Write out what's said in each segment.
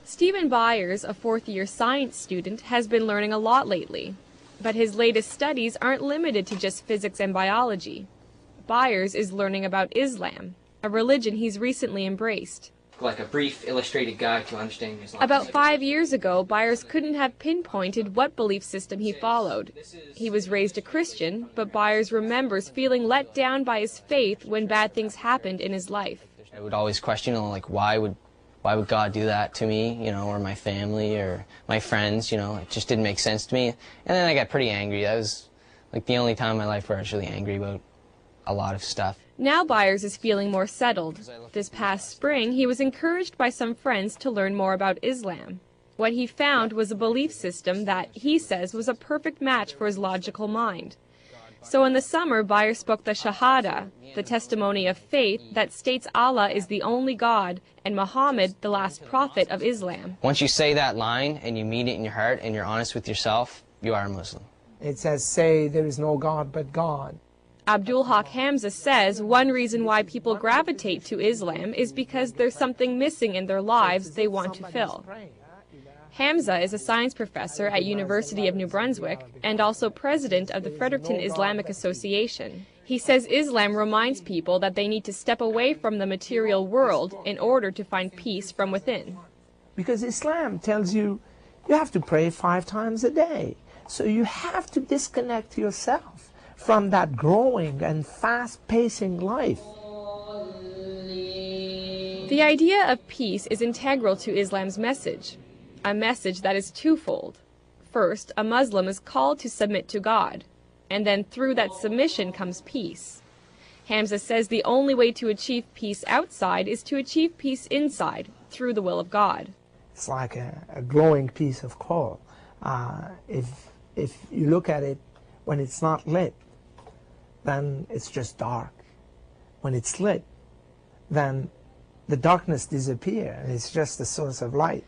Stephen Byers, a fourth-year science student, has been learning a lot lately. But his latest studies aren't limited to just physics and biology. Byers is learning about Islam, a religion he's recently embraced. Like a brief illustrated guide to understanding Islam. About 5 years ago, Byers couldn't have pinpointed what belief system he followed. He was raised a Christian, but Byers remembers feeling let down by his faith when bad things happened in his life. I would always question, like, why would God do that to me, or my family or my friends, it just didn't make sense to me. And then I got pretty angry. That was like the only time in my life where I was really angry about a lot of stuff. Now Byers is feeling more settled. This past spring, he was encouraged by some friends to learn more about Islam. What he found was a belief system that, he says, was a perfect match for his logical mind. So in the summer, Byers spoke the Shahada, the testimony of faith that states Allah is the only God and Muhammad the last prophet of Islam. Once you say that line and you mean it in your heart and you're honest with yourself, you are a Muslim. It says, say there is no God but God. Abdul Haq Hamza says one reason why people gravitate to Islam is because there's something missing in their lives they want to fill. Hamza is a science professor at University of New Brunswick and also president of the Fredericton Islamic Association. He says Islam reminds people that they need to step away from the material world in order to find peace from within. Because Islam tells you have to pray 5 times a day. So you have to disconnect yourself from that growing and fast-pacing life. The idea of peace is integral to Islam's message. A message that is twofold. First, a Muslim is called to submit to God, and then through that submission comes peace. Hamza says the only way to achieve peace outside is to achieve peace inside, through the will of God. It's like a glowing piece of coal. If you look at it when it's not lit, then it's just dark. When it's lit, then the darkness disappears, and it's just a source of light.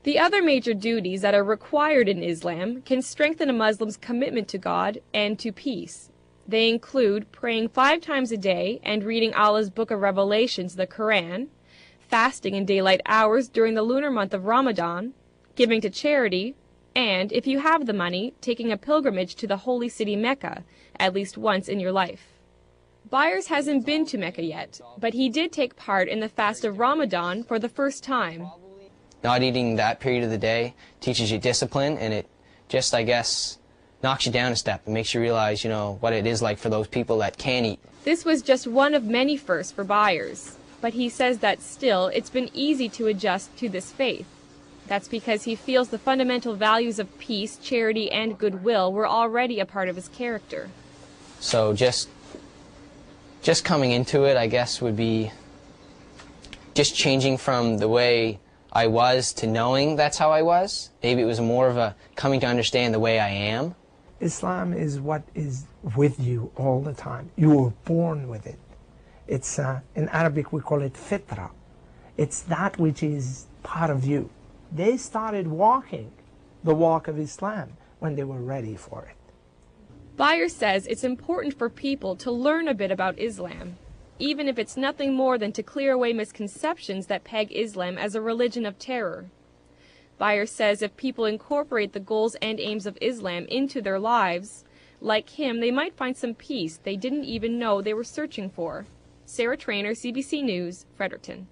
The other major duties that are required in Islam can strengthen a Muslim's commitment to God and to peace. They include praying 5 times a day and reading Allah's Book of Revelations, the Quran, fasting in daylight hours during the lunar month of Ramadan, giving to charity, and, if you have the money, taking a pilgrimage to the holy city Mecca at least once in your life. Byers hasn't been to Mecca yet, but he did take part in the fast of Ramadan for the first time. Not eating that period of the day teaches you discipline, and it just, I guess, knocks you down a step and makes you realize, what it is like for those people that can't eat. This was just one of many firsts for Byers, but he says that still it's been easy to adjust to this faith. That's because he feels the fundamental values of peace, charity, and goodwill were already a part of his character. So just coming into it, I guess, would be just changing from the way I was to knowing that's how I was. Maybe it was more of a coming to understand the way I am. Islam is what is with you all the time. You were born with it. It's, in Arabic we call it fitra. It's that which is part of you. They started walking the walk of Islam when they were ready for it. Byers says it's important for people to learn a bit about Islam, even if it's nothing more than to clear away misconceptions that peg Islam as a religion of terror. Byers says if people incorporate the goals and aims of Islam into their lives, like him, they might find some peace they didn't even know they were searching for. Sarah Trainer, CBC News, Fredericton.